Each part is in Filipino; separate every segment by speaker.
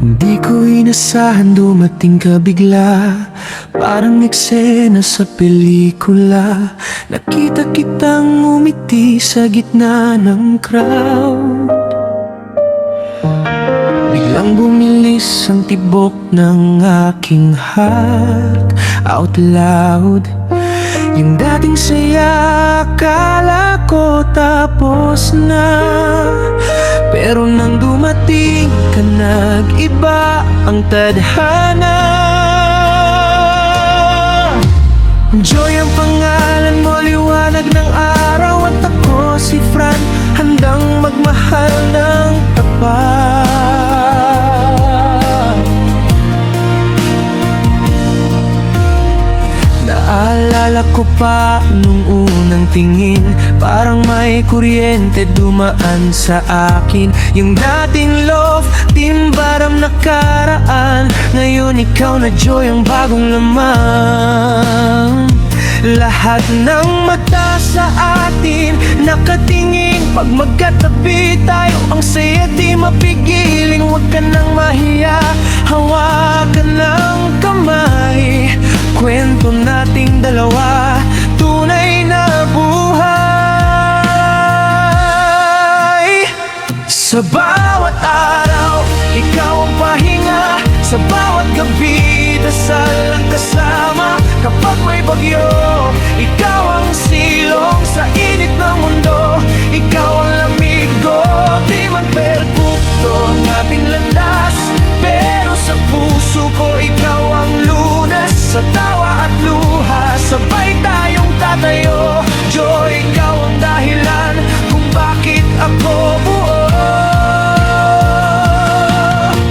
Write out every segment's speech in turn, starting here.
Speaker 1: Hindi ko inasahan dumating ka bigla, parang eksena sa pelikula. Nakita kitang umiti sa gitna ng crowd. Biglang bumilis ang tibok ng aking heart out loud. Yung dating saya, akala ko tapos na, pero nang dumating ka, nag-iba ang tadhana. Joy ang pangalan mo, liwanag ng araw. At ako si Fran, handang magmahal ng tapat. Naalala ko pa nung unang tingin, parang may kuryente dumaan sa akin. Yung dating love, timbaram nakaraan, ngayon ikaw na Joy ang bagong laman. Lahat ng mata sa atin nakatingin, pag magkatabi tayo ang saya di mapigilin. Huwag ka nang mahiya, hawakan ng kamay, kwento nating dalawa, tunay na buhay. Sa bawat araw, ikaw ang pahinga. Sa bawat gabi, dasal ang kasama. Kapag may bagyo, ikaw ang silong sa init ng mundo. Ikaw ang lamig ko, di man perfecto ang ating landas, pero sa puso ko ikaw ang lunas. Sa tawa at luha, sabay tayong tatayo. Joy, ikaw ang dahilan kung bakit ako buo.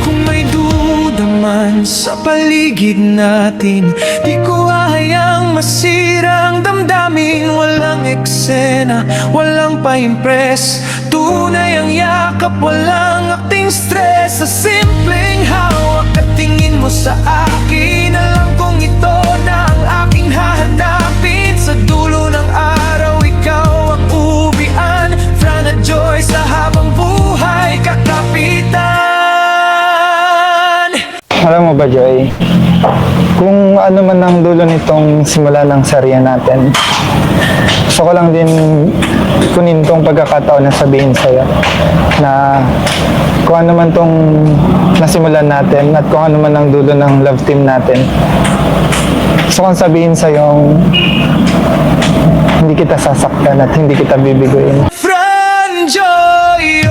Speaker 1: Kung may duda man sa paligid natin, di ko hahayang masira ang damdamin. Walang eksena, walang pa-impress, tunay ang yakap, walang acting stress. Sa simpleng hawak at tingin mo sa akin, alam kong ito na ang aking hahanapin. Sa dulo ng araw, ikaw ang ubian. Fran at Joy sa habang buhay, kakapitan.
Speaker 2: Alam mo ba, Joy, kung ano man ang dulo nitong simula ng serye natin, gusto ko lang din kunin tong pagkakataon na sabihin sa'yo na kung ano man tong nasimulan natin at kung ano man ang dulo ng love team natin, gusto kong sabihin sa'yo, hindi kita sasaktan at hindi kita bibiguin.
Speaker 1: Fran, Joy,